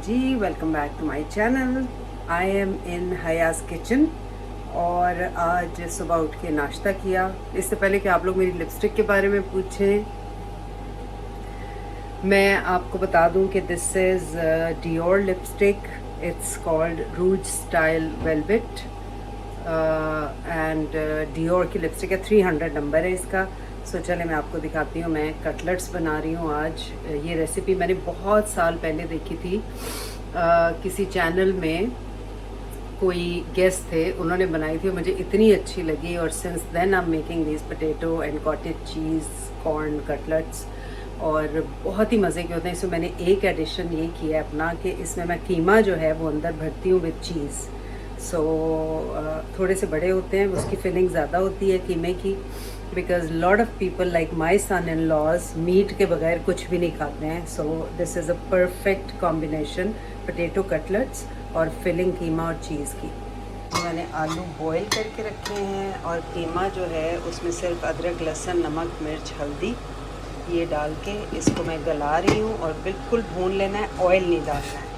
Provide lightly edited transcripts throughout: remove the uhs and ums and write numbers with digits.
Ji, welcome back to my channel. I am in हयास kitchen और आज सुबह उठ के नाश्ता किया। इससे पहले कि आप लोग मेरी लिपस्टिक के बारे में पूछें, मैं आपको बता दूं कि this is Dior lipstick. It's called ROUGE style velvet and Dior की लिपस्टिक है। 300 नंबर है इसका। सो चले मैं आपको दिखाती हूँ। मैं कटलेट्स बना रही हूँ आज। ये रेसिपी मैंने बहुत साल पहले देखी थी किसी चैनल में। कोई गेस्ट थे, उन्होंने बनाई थी और मुझे इतनी अच्छी लगी। और since then I am making these potato and cottage cheese corn cutlets, और बहुत ही मज़े के होते हैं। इसमें मैंने एक एडिशन ये किया है अपना कि इसमें मैं कीमा जो है वो अंदर भरती हूँ विद चीज़। सो थोड़े से बड़े होते हैं, उसकी फिलिंग ज़्यादा होती है कीमे की, because lot of people like my son in laws meat के बगैर कुछ भी नहीं खाते हैं। So this is a perfect combination potato cutlets और फिलिंग कीमा और चीज़ की। मैंने आलू बॉईल करके रखे हैं और कीमा जो है उसमें सिर्फ अदरक लहसुन नमक मिर्च हल्दी ये डाल के इसको मैं गला रही हूँ और बिल्कुल भून लेना है, ऑयल नहीं डालना है।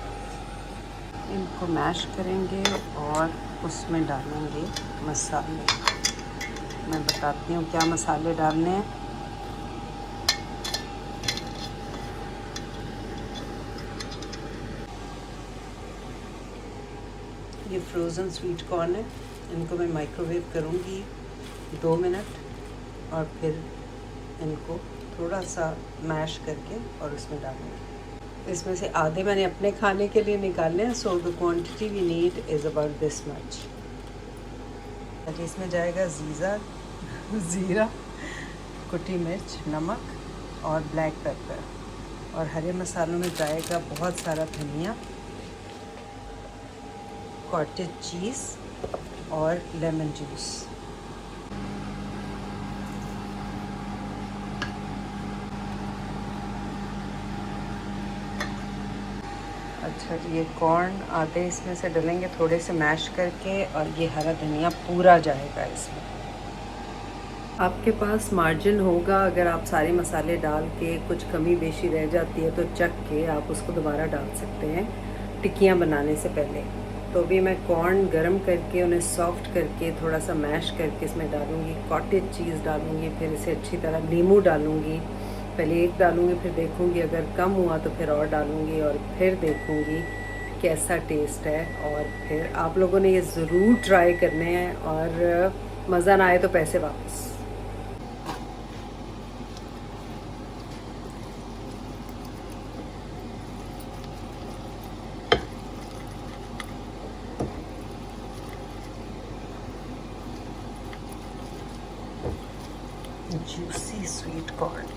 इनको मैश करेंगे और उसमें डालेंगे मसाले। मैं बताती हूँ क्या मसाले डालने हैं। ये फ्रोज़न स्वीट कॉर्न है, इनको मैं माइक्रोवेव करूँगी 2 मिनट और फिर इनको थोड़ा सा मैश करके और उसमें डालूँगी। इसमें से आधे मैंने अपने खाने के लिए निकालने हैं। So the quantity we need is about this much. इसमें जाएगा ज़ीरा, कुटी मिर्च, नमक और ब्लैक पेपर। और हरे मसालों में जाएगा बहुत सारा धनिया, कॉटेज चीज़ और लेमन जूस। अच्छा जी, ये कॉर्न आधे इसमें से डालेंगे थोड़े से मैश करके, और ये हरा धनिया पूरा जाएगा इसमें। आपके पास मार्जिन होगा, अगर आप सारे मसाले डाल के कुछ कमी बेशी रह जाती है तो चख के आप उसको दोबारा डाल सकते हैं टिक्कियाँ बनाने से पहले। तो अभी मैं कॉर्न गरम करके उन्हें सॉफ्ट करके थोड़ा सा मैश करके इसमें डालूँगी, कॉटेज चीज़ डालूँगी, फिर इसे अच्छी तरह नींबू डालूँगी। पहले एक डालूँगी, फिर देखूँगी अगर कम हुआ तो फिर और डालूँगी, और फिर देखूँगी कैसा टेस्ट है। और फिर आप लोगों ने ये ज़रूर ट्राई करने हैं, और मज़ा ना आए तो पैसे वापस। Juicy sweet corn.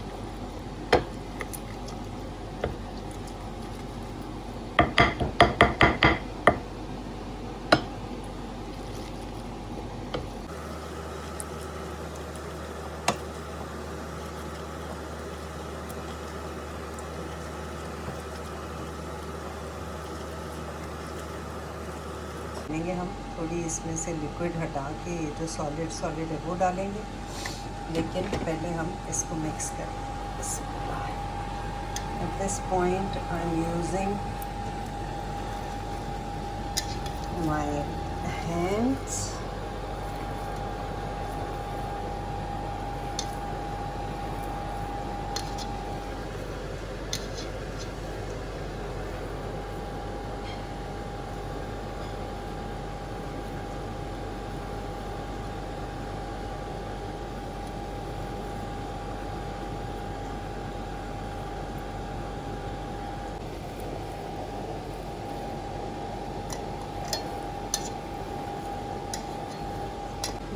लेंगे हम थोड़ी इसमें से लिक्विड हटा के जो सॉलिड है वो डालेंगे, लेकिन पहले हम इसको मिक्स करेंगे। At this point I am using my hands.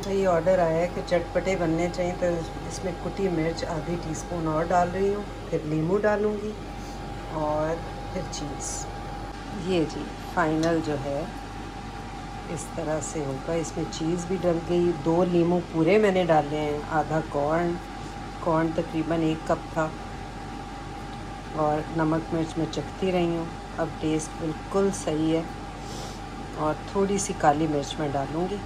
भाई ऑर्डर आया है कि चटपटे बनने चाहिए, तो इसमें कुटी मिर्च आधी टीस्पून और डाल रही हूँ, फिर नींबू डालूँगी और फिर चीज़। ये जी फाइनल जो है इस तरह से होगा। इसमें चीज़ भी डल गई, 2 नींबू पूरे मैंने डाले हैं, आधा कॉर्न तकरीबन 1 कप था, और नमक मिर्च मैं चखती रही हूँ। अब टेस्ट बिल्कुल सही है। और थोड़ी सी काली मिर्च मैं डालूँगी,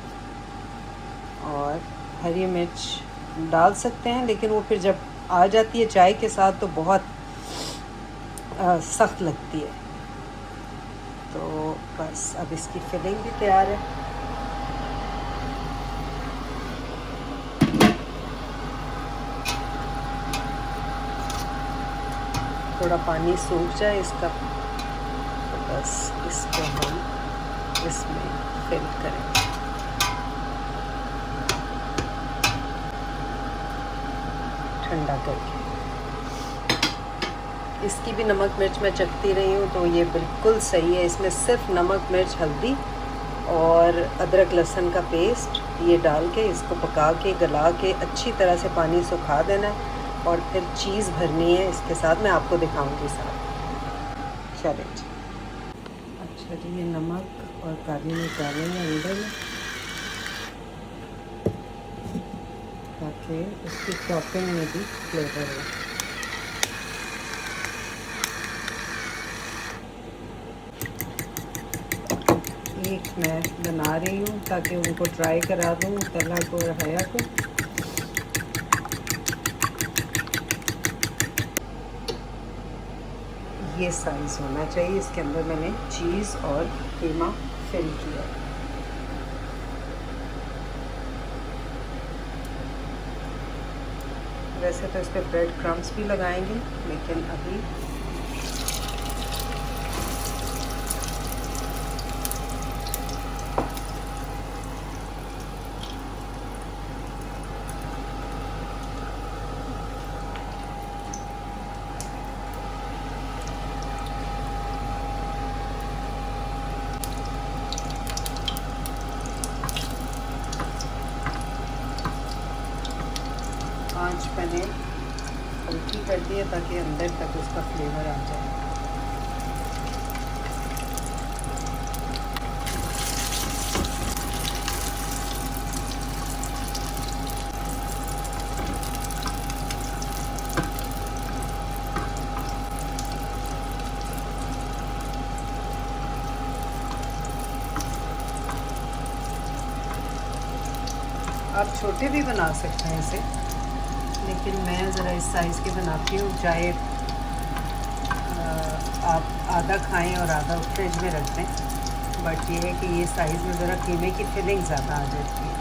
और हरी मिर्च डाल सकते हैं, लेकिन वो फिर जब आ जाती है चाय के साथ तो बहुत सख्त लगती है। तो बस अब इसकी फिलिंग भी तैयार है। थोड़ा पानी सूख जाए इसका, तो बस इसको हम इसमें फिल करेंगे। ठंडा करके इसकी भी नमक मिर्च मैं चखती रही हूँ, तो ये बिल्कुल सही है। इसमें सिर्फ नमक मिर्च हल्दी और अदरक लहसुन का पेस्ट ये डाल के इसको पका के गला के अच्छी तरह से पानी सुखा देना है, और फिर चीज़ भरनी है इसके साथ। मैं आपको दिखाऊंगी साथ। चलें जी। अच्छा जी, ये नमक और काली मिर्च डालेंगे अंदर में, ताकि उसकी टॉपिंग में भी फ्लेवर हो। एक मैं बना रही हूँ ताकि उनको ट्राई करा दूँ, तला को और हया को। ये साइज़ होना चाहिए। इसके अंदर मैंने चीज़ और कीमा फिल किया। वैसे तो इस पर ब्रेड क्रम्स भी लगाएंगे, लेकिन अभी आंच मैंने हल्की कर दी है ताकि अंदर तक उसका फ्लेवर आ जाए। आप छोटे भी बना सकते हैं इसे, लेकिन मैं ज़रा इस साइज़ के बनाती हूँ, चाहे आप आधा खाएं और आधा फ्रिज में रख दें। बट ये है कि ये साइज़ में ज़रा कीमे की फिलिंग ज़्यादा आ जाती है।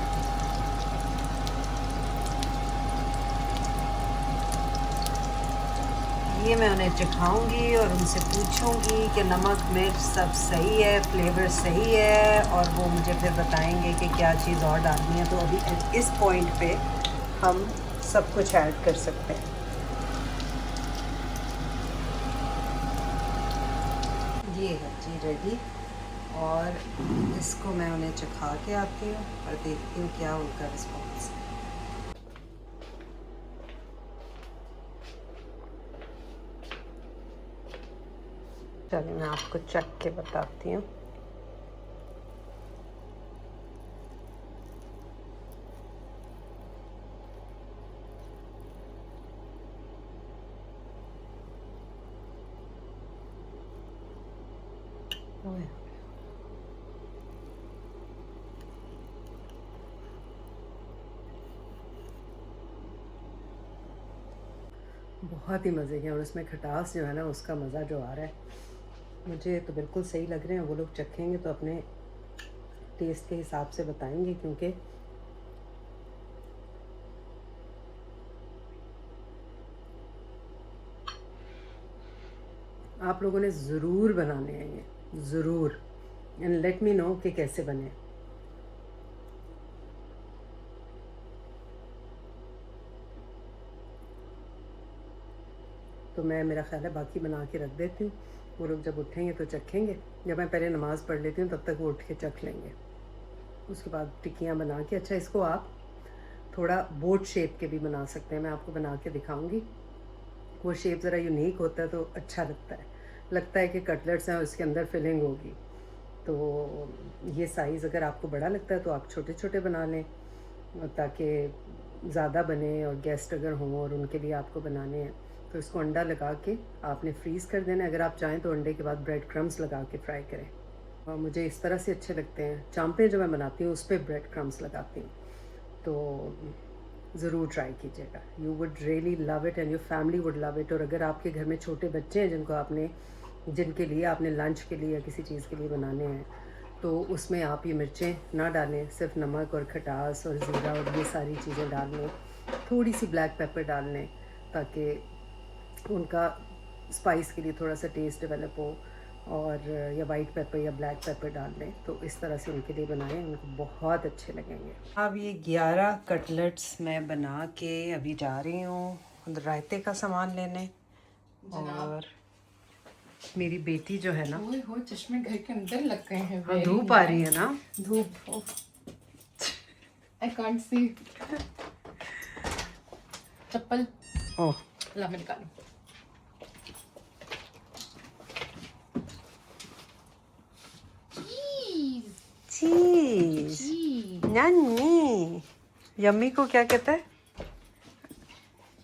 ये मैं उन्हें चखाऊंगी और उनसे पूछूंगी कि नमक मिर्च सब सही है, फ्लेवर सही है, और वो मुझे फिर बताएंगे कि क्या चीज़ और डालनी है। तो अभी इस पॉइंट पे हम सब कुछ ऐड कर सकते हैं। ये है जी रेडी, और इसको मैं उन्हें चखा के आती हूँ और देखती हूँ क्या उनका रिस्पॉन्स है। चलिए मैं आपको चख के बताती हूँ। बहुत ही मज़े के, और उसमें खटास जो है ना, उसका मज़ा जो आ रहा है मुझे तो बिल्कुल सही लग रहे हैं। वो लोग चखेंगे तो अपने टेस्ट के हिसाब से बताएंगे, क्योंकि आप लोगों ने ज़रूर बनाने हैं ये, ज़रूर, एंड लेट मी नो कि कैसे बने। तो मैं, मेरा ख्याल है बाकी बना के रख देती हूँ। वो लोग जब उठेंगे तो चखेंगे। जब मैं पहले नमाज़ पढ़ लेती हूँ तब तक वो उठ के चख लेंगे। उसके बाद टिक्कियाँ बना के, अच्छा इसको आप थोड़ा बोट शेप के भी बना सकते हैं। मैं आपको बना के दिखाऊंगी। वो शेप ज़रा यूनिक होता है तो अच्छा लगता है कि कटलेट्स हैं और इसके अंदर फिलिंग होगी। तो ये साइज़ अगर आपको बड़ा लगता है तो आप छोटे छोटे बना लें, ताकि ज़्यादा बने, और गेस्ट अगर हों और उनके लिए आपको बनाने हैं तो इसको अंडा लगा के आपने फ्रीज़ कर देना है। अगर आप चाहें तो अंडे के बाद ब्रेड क्रम्स लगा के फ्राई करें। और मुझे इस तरह से अच्छे लगते हैं। चांपे जो मैं बनाती हूँ उस पर ब्रेड क्रम्स लगाती हूँ। तो ज़रूर ट्राई कीजिएगा। You would really love it and your family would love it. और अगर आपके घर में छोटे बच्चे हैं जिनको आपने जिनके लिए आपने लंच के लिए या किसी चीज़ के लिए बनाने हैं, तो उसमें आप ये मिर्चें ना डालें, सिर्फ नमक और खटास और ज़ीरा और ये सारी चीज़ें डाल लें, थोड़ी सी ब्लैक पेपर डाल लें ताकि उनका स्पाइस के लिए थोड़ा सा टेस्ट डेवलप हो, और या वाइट पेपर या ब्लैक पेपर डाल लें, तो इस तरह से उनके लिए बनाएं, उनको बहुत अच्छे लगेंगे। अब ये 11 कटलेट्स मैं बना के अभी जा रही हूँ रायते का सामान लेने। और मेरी बेटी जो है ना, हो चश्मे घर के अंदर लग गए हैं। हाँ, धूप आ रही है ना, धूप। I can't see. चप्पल ओह ला मैं निकालूं। चीज नानी। यम्मी को क्या कहता है?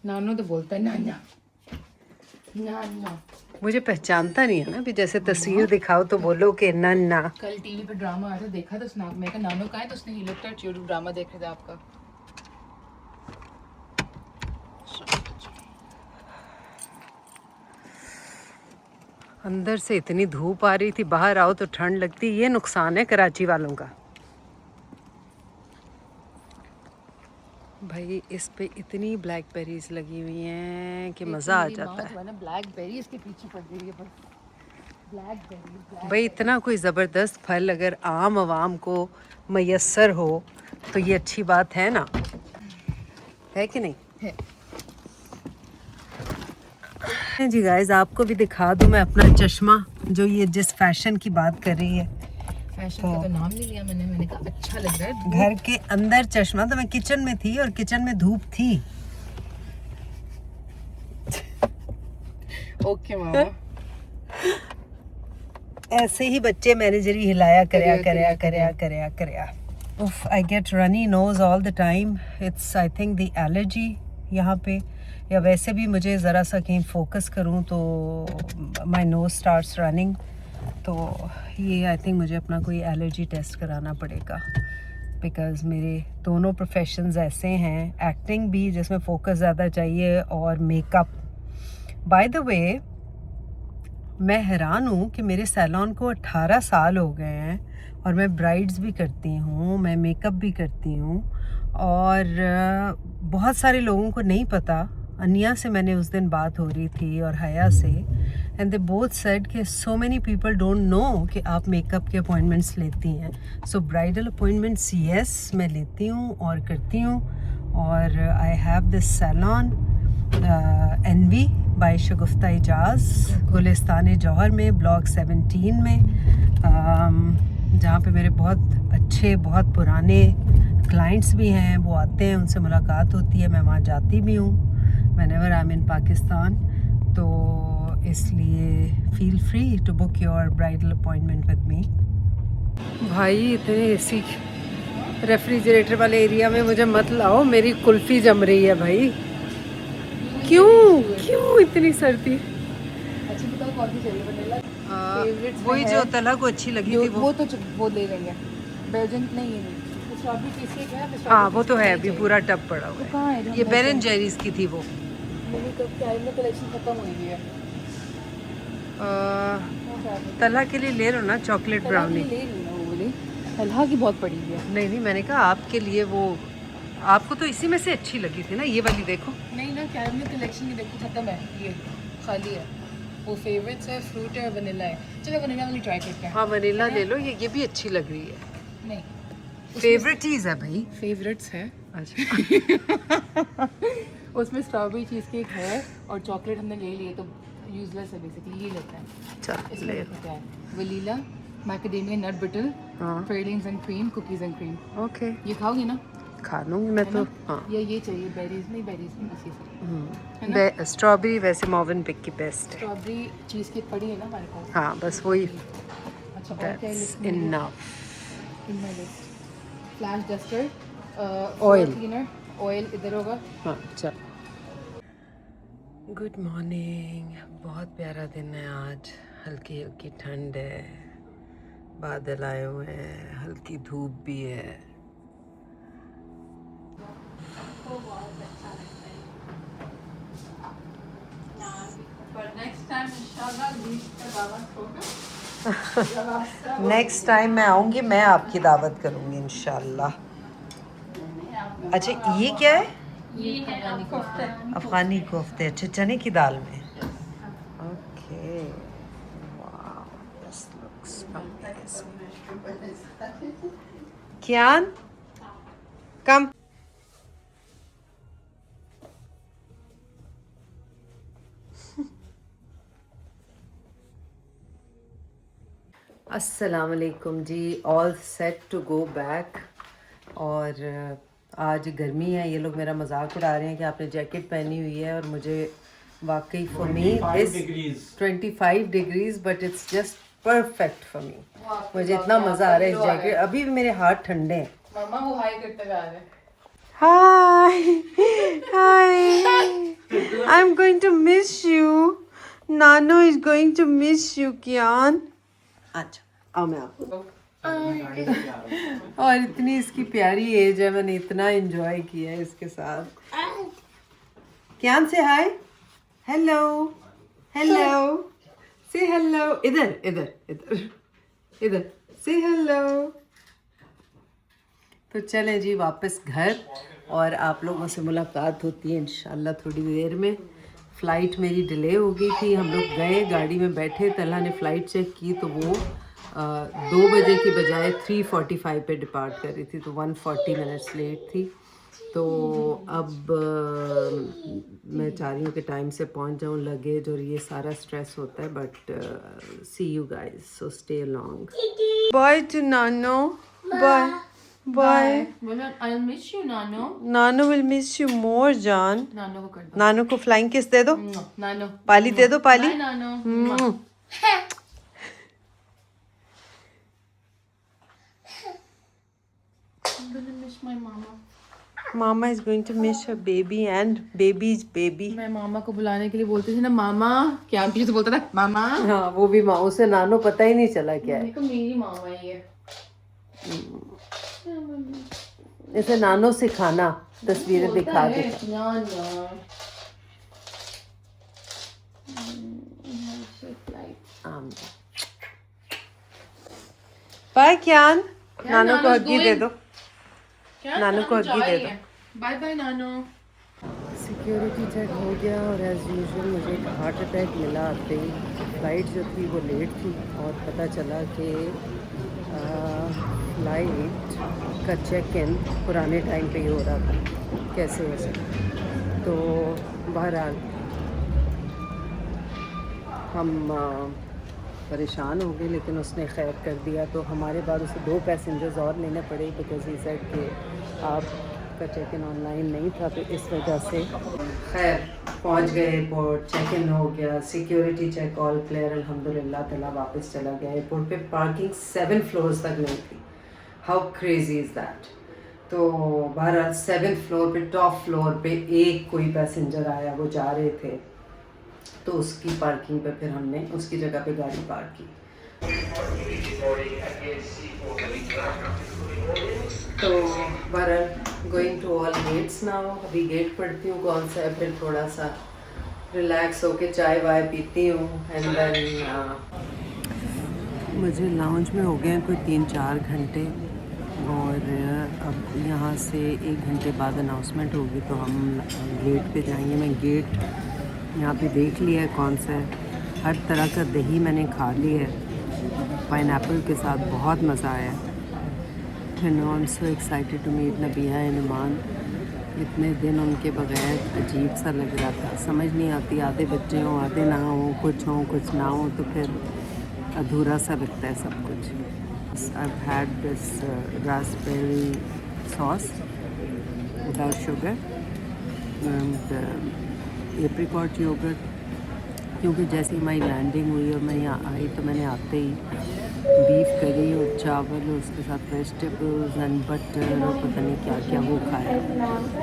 नानो तो बोलता है नाना नाना। मुझे पहचानता नहीं है ना, अभी जैसे तस्वीर दिखाओ तो बोलो कि नन्ना। कल टीवी पे ड्रामा आया था, देखा था स्नैप में, नानो का है तो उसने he looked at you, drama देख रहे थे आपका। अंदर से इतनी धूप आ रही थी, बाहर आओ तो ठंड लगती। ये नुकसान है कराची वालों का भाई। इस पे इतनी ब्लैकबेरीज लगी हुई हैं कि मज़ा आ जाता है। ब्लैकबेरी इसके पीछे पड़ गई है बस। ब्लैकबेरी भाई इतना कोई ज़बरदस्त फल अगर आम आवाम को मैसर हो तो ये अच्छी बात है ना, है कि नहीं? है। जी गाइस, आपको भी दिखा दूं मैं अपना चश्मा, जो ये जिस फैशन की बात कर रही है। फैशन का तो नाम नहीं लिया मैंने कहा अच्छा लग रहा है। घर के अंदर चश्मा, तो मैं किचन में थी और किचन में धूप थी। ओके मामा। ऐसे ही बच्चे मैनेजरी हिलाया करया। उफ, I get runny nose all the time. It's I think the allergy यहाँ पे, या वैसे भी मुझे ज़रा सा कहीं फोकस करूँ तो माई नोज स्टार्ट्स रनिंग। तो ये आई थिंक मुझे अपना कोई एलर्जी टेस्ट कराना पड़ेगा, बिकॉज़ मेरे दोनों प्रोफेशंस ऐसे हैं, एक्टिंग भी जिसमें फोकस ज़्यादा चाहिए और मेकअप। बाय द वे, मैं हैरान हूँ कि मेरे सैलून को 18 साल हो गए हैं और मैं ब्राइड्स भी करती हूँ, मैं मेकअप भी करती हूँ, और बहुत सारे लोगों को नहीं पता। अनिया से मैंने उस दिन बात हो रही थी और हया से, एंड दे बोथ सेड कि so many people don't know कि आप मेकअप के अपॉइंटमेंट्स लेती हैं। सो ब्राइडल अपॉइंटमेंट्स यस मैं लेती हूँ और करती हूँ, और I have this salon NV by Shagufta Ijaz, Gulistan Jauhar में, ब्लॉक 17 में, जहाँ पे मेरे बहुत अच्छे बहुत पुराने क्लाइंट्स भी हैं। वो आते हैं, उनसे मुलाकात होती है, मैं वहाँ जाती भी हूँ whenever I am in Pakistan. तो इसलिए feel free to book your bridal appointment with me. भाई इतने एसी रेफ्रिजरेटर वाले एरिया में मुझे मत लाओ, मेरी कुल्फ़ी जम रही है भाई। क्यों इतनी सर्दी? अच्छा बताओ कौन सी चाहिए वनीला? वही जो तला को अच्छी लगी थी वो ले लेंगे। बेल्जियन नहीं है, स्ट्रॉबेरी चीज़ केक है। हाँ वो तो है, अभी पूरा टब पड़ा हुआ कहाँ है। है? ये बेन एंड जेरीज की थी वो। मेरी कब कैलेंडर कलेक्शन खत्म हुई है। तला के लिए ले लो ना चॉकलेट ब्राउनी। ले रही ना वो बोली तलहा की बहुत पड़ी है। नहीं मैंने कहा आपके लिए, वो आपको तो इसी में से अच्छी लगी थी ना, ये वाली देखो। नहीं ना, कैरेमल कलेक्शन की देखो खत्म है, ये खाली है। वो फेवरेट्स है, फ्रूट है, वनीला है। चलो वनीला वाली ट्राई करते हैं। हाँ वनीला ले लो, ये भी अच्छी लग रही है। नहीं फेवरेट चीज़ है भाई। फेवरेट्स है। अच्छा उसमें स्ट्रॉबेरी चीज़ केक है और चॉकलेट हमने ले लिए, तो यूजलेस है बेसिकली, ये लेते हैं। चल इसमें ले। क्या है? वनीला, मैकेडेमिया नट बटर, हाँ pralines and cream, cookies and cream. Okay, ये खाओगी ना? खा लूँगी मैं तो। हाँ या ये चाहिए बेरीज नहीं इसी से। स्ट्रॉबेरी वैसे मोवन पिक की बेस्ट है। स्ट्रॉबेरी चीज़ केक पड़ी है ना हमारे पास। हाँ बस वही, अच्छा और क्या है दैट्स लिस्ट में? Enough. In my list flash duster, Oil. Cleaner, oil इधर होगा। हाँ चल। Good morning. बहुत प्यारा दिन है आज, हल्की हल्की ठंड है, बादल आए हुए हैं, हल्की धूप भी है। पर नेक्स्ट टाइम इंशाल्लाह बीच का दावा नेक्स्ट टाइम मैं आऊँगी, मैं आपकी दावत करूँगी इंशाल्लाह। अच्छा ये क्या है? ये अफगानी कोफ्ता। अफ़गानी कोफ्ते, अच्छा चने की दाल में। Okay, wow, this looks amazing. Kiyan, come. अस्सलाम वालेकुम जी, all set to go back. और आज गर्मी है, ये लोग मेरा मजाक उड़ा रहे हैं कि आपने जैकेट पहनी हुई है, और मुझे वाकई फॉर मी इस 25 degrees but it's just perfect for me. मुझे इतना मज़ा आ रहा है इस जैकेट, अभी भी मेरे हाथ ठंडे हैं। मामा वो हाई करते जा रहे हैं। Hi, I'm going to miss you. Nano is going to miss you, Kian. अच्छा, आओ मैं आपको। और इतनी इसकी प्यारी एज है, मैंने इतना एंजॉय किया है इसके साथ। कियान से हाय, हेलो, हेलो, से हेलो, इधर इधर इधर इधर, से हेलो। तो चलें जी वापस घर, और आप लोगों से मुलाकात होती है इंशाल्लाह थोड़ी देर में। फ़्लाइट मेरी डिले हो गई थी, हम लोग गए, गाड़ी में बैठे, तल्हा ने फ़्लाइट चेक की तो वो 2 बजे की बजाय 3:45 पे डिपार्ट कर रही थी, तो 140 मिनट्स लेट थी। तो अब मैं चाह रही हूँ कि टाइम से पहुँच जाऊँ, लगेज और ये सारा स्ट्रेस होता है, but see you guys, so stay along. Bye to नानो, bye bye. I'll miss you, Nano. नानो विल मिस यू मोर जान। नानो को कर दो। नानो को फ्लाइंग किस दे दो, नानो। पाली दे दो, पाली। Bye, Nano. I'm gonna miss my mama. Mama is going to miss her baby and baby's baby. मैं मामा को बुलाने के लिए बोलती थी ना, मामा, क्या पीछे से बोलता था मामा। हाँ, वो भी माँ, उसे नानो पता ही नहीं चला क्या है। मेरे को मेरी मामा ही है। इसे नानो सिखाना, तस्वीरें दिखा दे। बाय कियान, नानो को हग्गी दे दो, नानो को हग्गी दे दो। बाय बाय नानो। सिक्योरिटी चेक हो गया, और एज़ यूजुअल मुझे एक हार्ट अटैक मिला आते ही। फ़्लाइट जो थी वो लेट थी, और पता चला कि फ़्लाइट का चेक इन पुराने टाइम पे ही हो रहा था, कैसे हो सकता। तो बहरहाल हम परेशान हो गए, लेकिन उसने खैर कर दिया। तो हमारे बाद उसे 2 पैसेंजर्स और लेने पड़े, बिकॉज ही सेड कि आपका चेक इन ऑनलाइन नहीं था, तो इस वजह से खैर पहुंच गए एयरपोर्ट, चेक इन हो गया, सिक्योरिटी चेक ऑल क्लियर, अल्हम्दुलिल्लाह ताला वापस चला गया। एयरपोर्ट पे पार्किंग 7 फ्लोर्स तक नहीं थी, हाउ क्रेजी इज़ दैट। तो बहरहाल 7th फ्लोर पे, टॉप फ्लोर पे एक कोई पैसेंजर आया, वो जा रहे थे, तो उसकी पार्किंग पे फिर हमने उसकी जगह पे गाड़ी पार्क की। तो बहरहाल going to all gates now. अभी गेट पढ़ती हूँ कौन सा है, फिर थोड़ा सा रिलैक्स होके चाय वाय पीती हूँ, एंड देन मुझे लाउंज में हो गए हैं कोई 3-4 घंटे, और अब यहाँ से 1 घंटे बाद अनाउंसमेंट होगी, तो हम गेट पे जाएंगे। मैं गेट यहाँ पे देख लिया है कौन सा है, हर तरह का दही मैंने खा ली है, पाइनएप्पल के साथ बहुत मज़ा आया। And I am so excited to meet Nabiya and Iman. इतने दिन उनके बगैर अजीब सा लग रहा था, समझ नहीं आती, आधे बच्चे हों आधे ना हों, कुछ ना हो, तो फिर अधूरा सा लगता है सब कुछ। I've had this raspberry sauce without sugar and apricot yogurt, क्योंकि जैसे ही हमारी लैंडिंग हुई और मैं यहाँ आई तो मैंने आते ही बीफ करी और चावल और उसके साथ वेजिटेबल्स एंड बटर और पता नहीं क्या क्या वो खाया।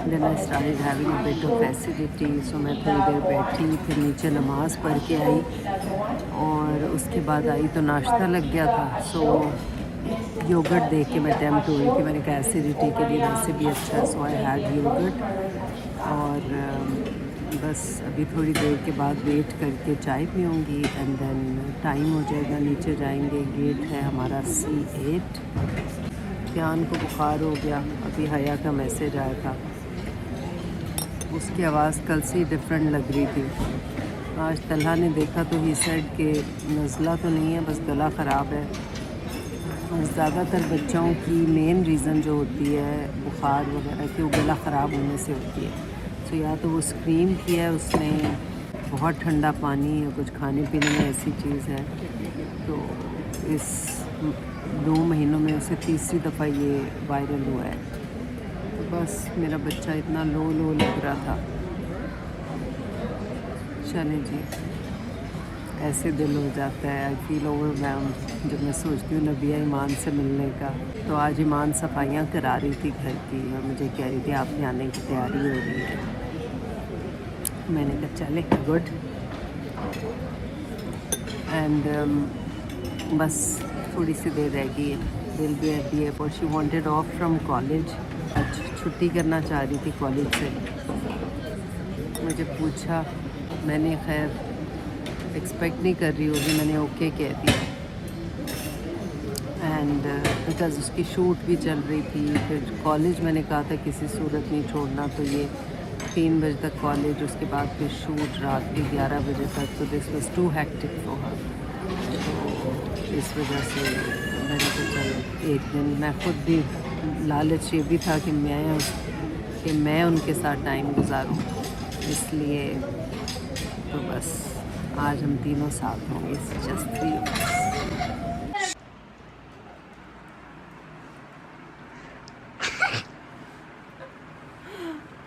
Then I started having a bit of acidity, so मैं थोड़ी देर बैठी, फिर नीचे नमाज़ पढ़ के आई, और उसके बाद आई तो नाश्ता लग गया था। सो योगर्ट देख के मैं टेम्प्ट हुई कि मैंने कहा एसिडिटी के लिए वैसे भी अच्छा है, सो आई हैड योगर्ट। और बस अभी थोड़ी देर के बाद वेट करके चाय पीऊँगी एंड देन टाइम हो जाएगा, नीचे जाएंगे। गेट है हमारा C8। कियान को बुखार हो गया, अभी हया का मैसेज आया था, उसकी आवाज़ कल से ही डिफरेंट लग रही थी। आज तलहा ने देखा तो ही सेड के नज़ला तो नहीं है, बस गला ख़राब है। और ज़्यादातर बच्चों की मेन रीज़न जो होती है बुखार वगैरह की, वो गला ख़राब होने से होती है। तो या तो वो स्क्रीम किया है उसने, बहुत ठंडा पानी या कुछ खाने पीने में ऐसी चीज़ है, तो इस 2 महीनों में उसे तीसरी दफ़ा ये वायरल हुआ है। तो बस मेरा बच्चा इतना लो लग रहा था। चलें जी, ऐसे दिल हो जाता है। आई फील ओवरवेल्म्ड जब मैं सोचती हूँ नबिया ईमान से मिलने का। तो आज ईमान सफाइयाँ करा रही थी घर की और मुझे कह रही थी आपके आने की तैयारी हो रही है। मैंने कहा चले गुड एंड बस थोड़ी सी देर रह गई है, will be at the airport. She wanted of from college, आज छुट्टी करना चाह रही थी कॉलेज से। मुझे पूछा, मैंने खैर एक्सपेक्ट नहीं कर रही होगी, मैंने ओके कह दिया एंड बिकॉज़ उसकी शूट भी चल रही थी। फिर कॉलेज मैंने कहा था किसी सूरत नहीं छोड़ना, तो ये 3 बजे तक कॉलेज, उसके बाद फिर शूट रात के 11 बजे तक। तो this was too hectic for her. तो इस वजह से मैंने तो चल एक दिन, मैं खुद भी लालच ये भी था कि मैं उनके साथ टाइम गुजारूं, इसलिए तो बस आज हम तीनों साथ होंगे, just 3 of us।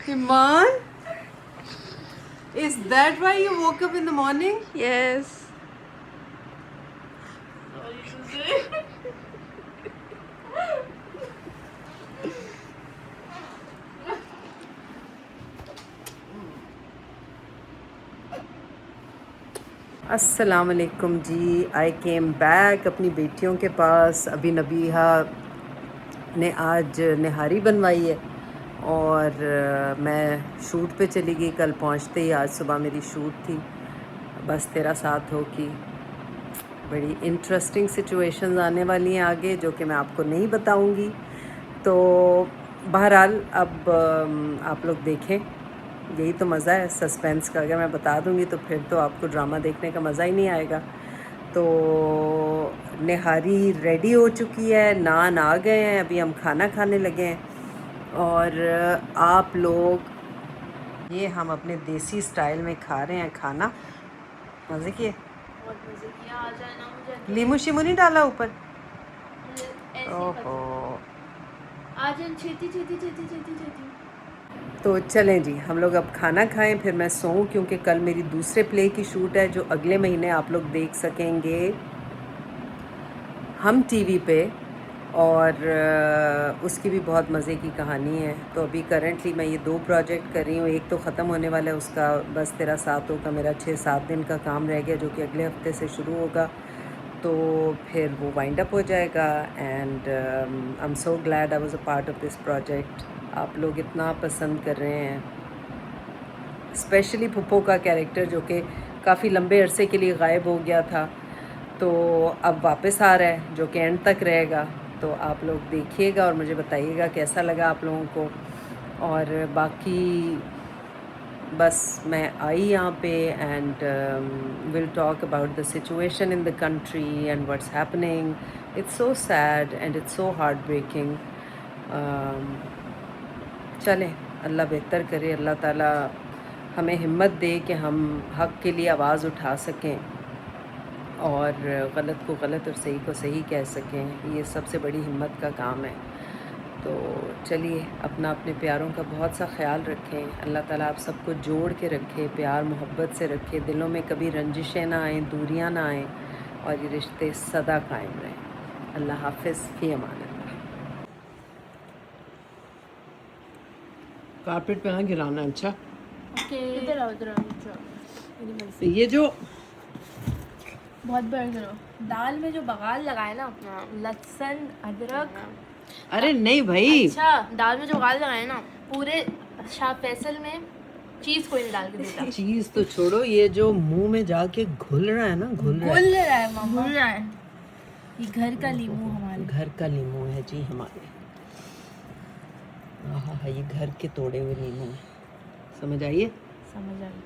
Iman, is that why you woke up in the morning? Yes. अस्सलाम वालेकुम जी। आई केम बैक अपनी बेटियों के पास। अभी नबीहा ने आज निहारी बनवाई है और मैं शूट पे चली गई। कल पहुंचते ही आज सुबह मेरी शूट थी, बस तेरा साथ हो की। बड़ी इंटरेस्टिंग सिचुएशंस आने वाली हैं आगे, जो कि मैं आपको नहीं बताऊंगी। तो बहरहाल अब आप लोग देखें, यही तो मज़ा है सस्पेंस का। अगर मैं बता दूंगी तो फिर तो आपको ड्रामा देखने का मज़ा ही नहीं आएगा। तो निहारी रेडी हो चुकी है, नान आ गए हैं, अभी हम खाना खाने लगे हैं। और आप लोग, ये हम अपने देसी स्टाइल में खा रहे हैं खाना। मज़े किए? बहुत मजे किया। आ जाना मुझे। लीमू शीमू नहीं डाला ऊपर? ऐसे ओहो। आ जान, छेती छेती छेती छेती छेती। तो चलें जी, हम लोग अब खाना खाएं, फिर मैं सोऊं, क्योंकि कल मेरी दूसरे प्ले की शूट है जो अगले महीने आप लोग देख सकेंगे हम टीवी पे। और उसकी भी बहुत मज़े की कहानी है। तो अभी करंटली मैं ये 2 प्रोजेक्ट कर रही हूँ। एक तो ख़त्म होने वाला है, उसका बस तेरा साथ हो का मेरा 6-7 दिन का काम रह गया, जो कि अगले हफ्ते से शुरू होगा। तो फिर वो वाइंड अप हो जाएगा and I am so glad I was a part of this project. आप लोग इतना पसंद कर रहे हैं, स्पेशली पुप्पो का कैरेक्टर जो कि काफ़ी लंबे अरसे के लिए गायब हो गया था, तो अब वापस आ रहा है, जो कि एंड तक रहेगा। तो आप लोग देखिएगा और मुझे बताइएगा कैसा लगा आप लोगों को। और बाकी बस मैं आई यहाँ पे and will talk about the situation in the country and what's happening. It's so sad and it's so heartbreaking. चलें, अल्लाह बेहतर करे, अल्लाह ताला हमें हिम्मत दे कि हम हक़ के लिए आवाज़ उठा सकें और गलत को गलत और सही को सही कह सकें। ये सबसे बड़ी हिम्मत का काम है। तो चलिए, अपना अपने प्यारों का बहुत सा ख्याल रखें। अल्लाह ताला आप सबको जोड़ के रखे, प्यार मोहब्बत से रखे, दिलों में कभी रंजिशें ना आएँ, दूरियां ना आएँ और ये रिश्ते सदा कायम रहें। अल्लाह हाफ़िज़, फ़ी अमान अल्लाह। कारपेट पे ना गिराना। अच्छा, ओके, इधर आओ, इधर आओ, इधर आओ। मेरी मर्जी। ये जो बहुत बड़ा करो। दाल में जो बघार लगाए ना, लहसुन अदरक। अरे नहीं भाई, अच्छा, दाल में जो बघार लगाए ना, पूरे शाह फैसल में चीज कोई नहीं डाल के देता। चीज तो छोड़ो, ये जो मुंह में जाके घुल रहा है ना, घुल रहा है। घुल रहा है मामा, घुल रहा है। ये घर का लीमू हमारे, घर का नींबू है जी हमारे। आहा, ये घर के तोड़े हुए नींबू हैं, समझ आइए। समझ आ गई।